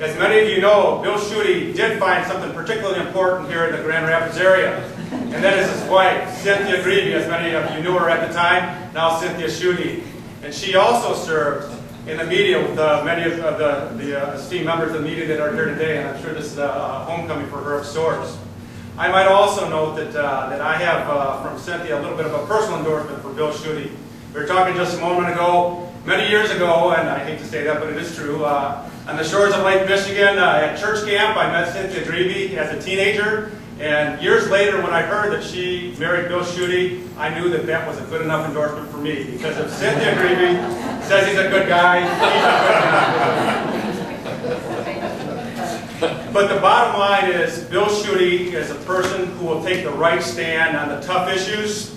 As many of you know, Bill Schuette did find something particularly important here in the Grand Rapids area, and that is his wife, Cynthia Grebe, as many of you knew her at the time, now Cynthia Schuette. And she also served in the media with many of the esteemed members of the media that are here today, and I'm sure this is a homecoming for her of sorts. I might also note that I have from Cynthia a little bit of a personal endorsement for Bill Schuette. We were talking just a moment ago, many years ago, and I hate to say that, but it is true, on the shores of Lake Michigan at church camp, I met Cynthia Grebe as a teenager, and years later when I heard that she married Bill Schuette, I knew that that was a good enough endorsement for me, because if Cynthia Grebe says he's a good guy, he's a good guy. But the bottom line is, Bill Schuette is a person who will take the right stand on the tough issues.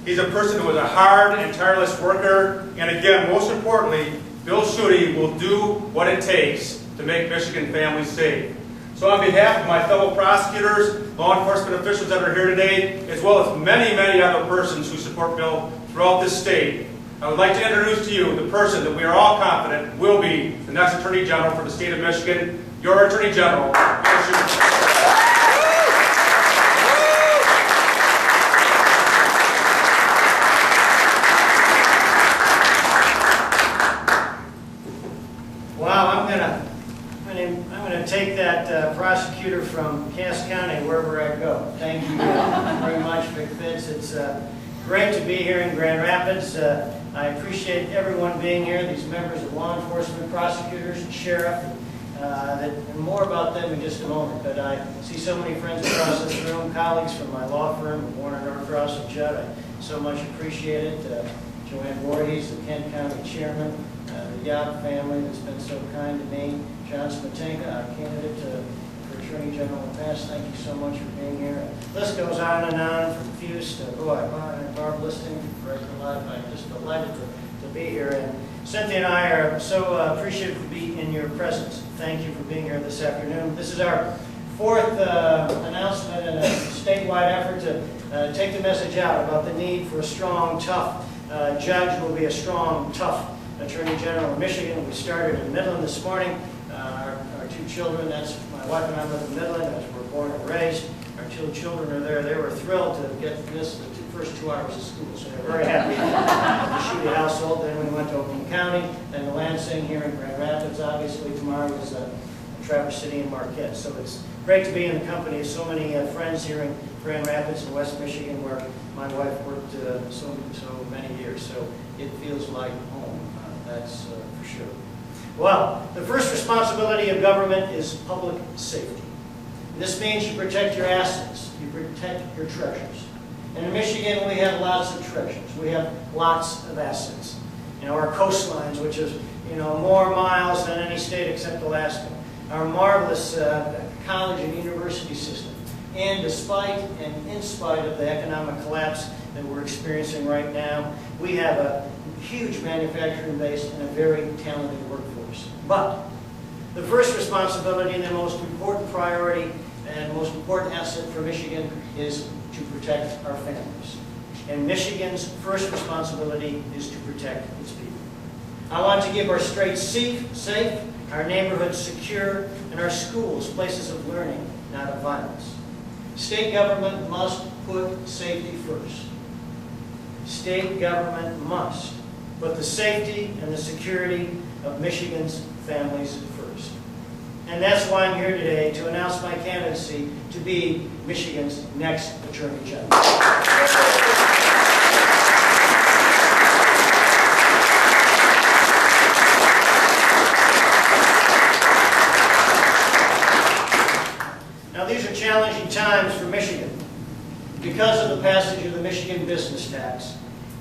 He's a person who is a hard and tireless worker, and again, most importantly, Bill Schuette will do what it takes to make Michigan families safe. So on behalf of my fellow prosecutors, law enforcement officials that are here today, as well as many, many other persons who support Bill throughout this state, I would like to introduce to you the person that we are all confident will be the next Attorney General for the state of Michigan, your Attorney General, Bill Schuette. I'm going to take that prosecutor from Cass County wherever I go. Thank you very much, Vic Fitz. It's great to be here in Grand Rapids. I appreciate everyone being here, these members of law enforcement, prosecutors, and sheriff. And more about them in just a moment. But I see so many friends across this room, colleagues from my law firm, Warner Norcross and Judd. I so much appreciate it. Joanne Voorhees, the Kent County Chairman, the Yob family that's been so kind to me, John Smetanka, our candidate for Attorney General in the past, thank you so much for being here. The list goes on and on, from Fuse to Barb Listing, Greg Live. I'm just delighted to be here. And Cynthia and I are so appreciative to be in your presence. Thank you for being here this afternoon. This is our fourth announcement in a statewide effort to take the message out about the need for a strong, tough judge who will be a strong, tough Attorney General of Michigan. We started in Midland this morning. Our two children, that's my wife and I live in Midland, as we're born and raised. Our two children are there. They were thrilled to get this the first 2 hours of school, so they're very happy. The Schuette household. Then we went to Oakland County, then to Lansing here in Grand Rapids. Obviously, tomorrow is Traverse City and Marquette. So it's great to be in the company of so many friends here in Grand Rapids and West Michigan, where my wife worked so many years. So it feels like home. That's for sure. Well, the first responsibility of government is public safety. And this means you protect your assets, you protect your treasures. And in Michigan, we have lots of treasures. We have lots of assets. You know, our coastlines, which is, more miles than any state except Alaska. Our marvelous college and university system. And despite and in spite of the economic collapse that we're experiencing right now, we have a huge manufacturing base and a very talented workforce. But the first responsibility and the most important priority and most important asset for Michigan is to protect our families. And Michigan's first responsibility is to protect its people. I want to give our streets safe, our neighborhoods secure, and our schools places of learning, not of violence. State government must put safety first. State government must put the safety and the security of Michigan's families first. And that's why I'm here today to announce my candidacy to be Michigan's next Attorney General. Now these are challenging times for Michigan because of the passage of the Michigan business tax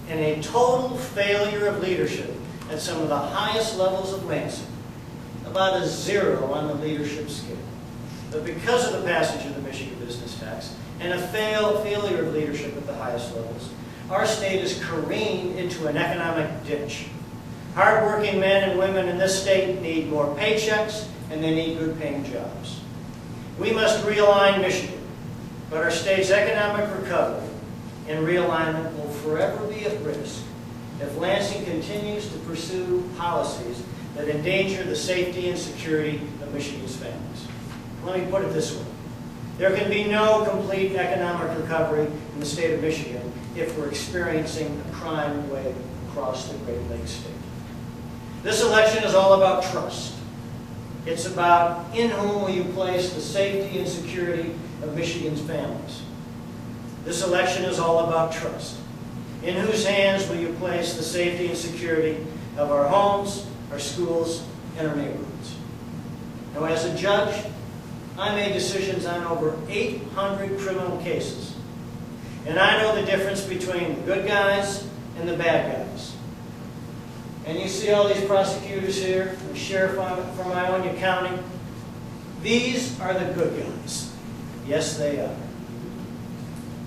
and a total failure of leadership at some of the highest levels of Lansing, about a 0 on the leadership scale. But because of the passage of the Michigan business tax and a failure of leadership at the highest levels, our state is careened into an economic ditch. Hardworking men and women in this state need more paychecks and they need good-paying jobs. We must realign Michigan, but our state's economic recovery and realignment will forever be at risk if Lansing continues to pursue policies that endanger the safety and security of Michigan's families. Let me put it this way. There can be no complete economic recovery in the state of Michigan if we're experiencing a crime wave across the Great Lakes state. This election is all about trust. It's about in whom will you place the safety and security of Michigan's families. This election is all about trust. In whose hands will you place the safety and security of our homes, our schools, and our neighborhoods? Now, as a judge, I made decisions on over 800 criminal cases. And I know the difference between the good guys and the bad guys. And you see all these prosecutors here, the sheriff from Ionia County. These are the good guys. Yes, they are.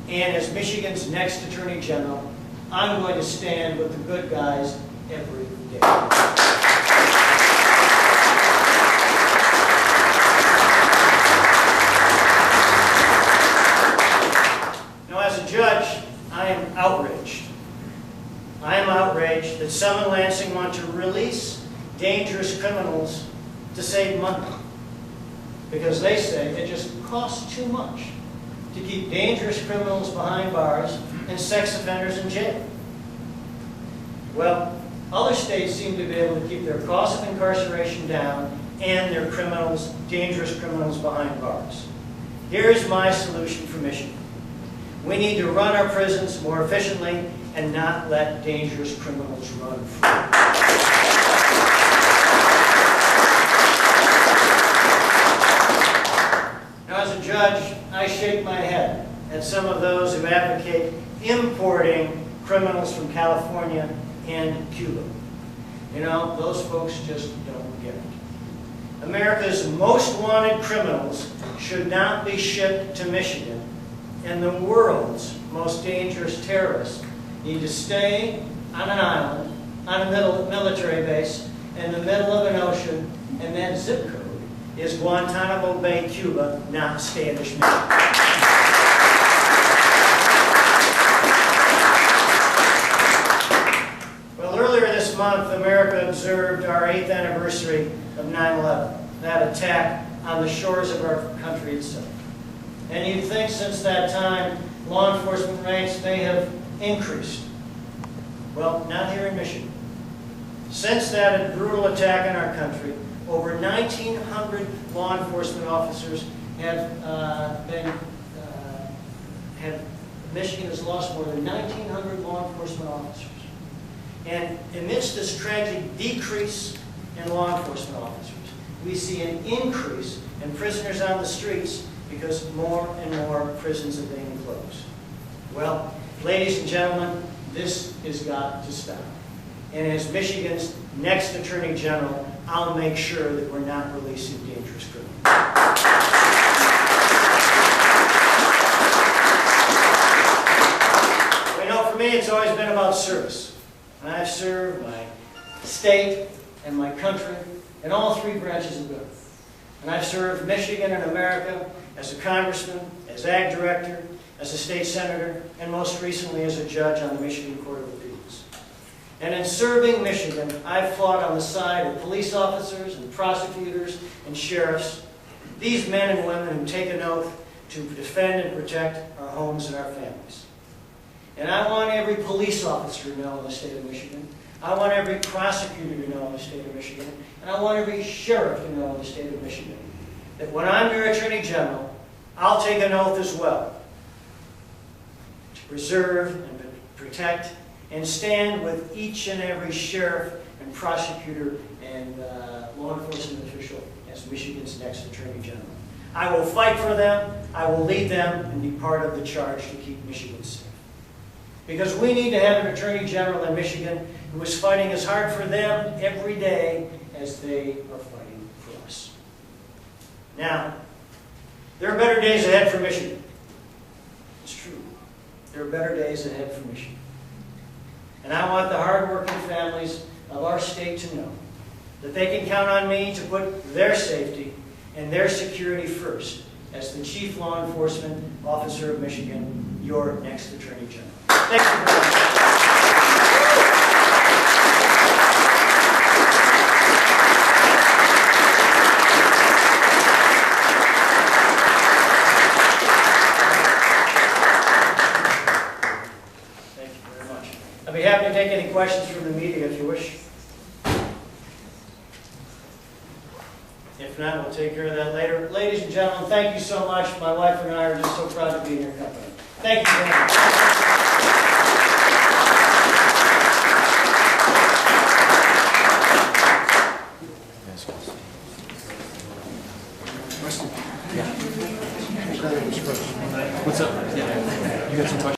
And as Michigan's next Attorney General, I'm going to stand with the good guys every day. Now, as a judge, I am outraged. I am outraged that some in Lansing want to release dangerous criminals to save money. Because they say it just costs too much to keep dangerous criminals behind bars and sex offenders in jail. Well, other states seem to be able to keep their cost of incarceration down and their criminals, dangerous criminals, behind bars. Here's my solution for Michigan. We need to run our prisons more efficiently and not let dangerous criminals run free. Now, as a judge, I shake my head at some of those who advocate importing criminals from California and Cuba. You know, those folks just don't get it. America's most wanted criminals should not be shipped to Michigan, and the world's most dangerous terrorists need to stay on an island, on a military base, in the middle of an ocean, and that zip code is Guantanamo Bay, Cuba, not Standish, Michigan. Well, earlier this month, America observed our 8th anniversary of 9/11, that attack on the shores of our country itself. And you'd think since that time, law enforcement ranks may have increased. Well, not here in Michigan. Since that brutal attack on our country, over 1,900 law enforcement officers Michigan has lost more than 1,900 law enforcement officers. And amidst this tragic decrease in law enforcement officers, we see an increase in prisoners on the streets because more and more prisons are being closed. Well, ladies and gentlemen, this has got to stop. And as Michigan's next Attorney General, I'll make sure that we're not releasing dangerous criminals. You know, for me, it's always been about service. And I've served my state and my country in all 3 branches of government. And I've served Michigan and America as a congressman, as ag director, as a state senator, and most recently as a judge on the Michigan Court of Appeals. And in serving Michigan, I've fought on the side of police officers and prosecutors and sheriffs, these men and women who take an oath to defend and protect our homes and our families. And I want every police officer to know in the state of Michigan, I want every prosecutor to know in the state of Michigan, and I want every sheriff to know in the state of Michigan, that when I'm your Attorney General, I'll take an oath as well to preserve and protect and stand with each and every sheriff and prosecutor and law enforcement official as Michigan's next Attorney General. I will fight for them, I will lead them, and be part of the charge to keep Michigan safe. Because we need to have an Attorney General in Michigan who is fighting as hard for them every day as they are fighting for us. Now, there are better days ahead for Michigan. It's true. There are better days ahead for Michigan. And I want the hardworking families of our state to know that they can count on me to put their safety and their security first as the Chief Law Enforcement Officer of Michigan, your next Attorney General. Thank you very much. I'd be happy to take any questions from the media if you wish. If not, we'll take care of that later. Ladies and gentlemen, thank you so much. My wife and I are just so proud to be in your company. Thank you very much. What's up?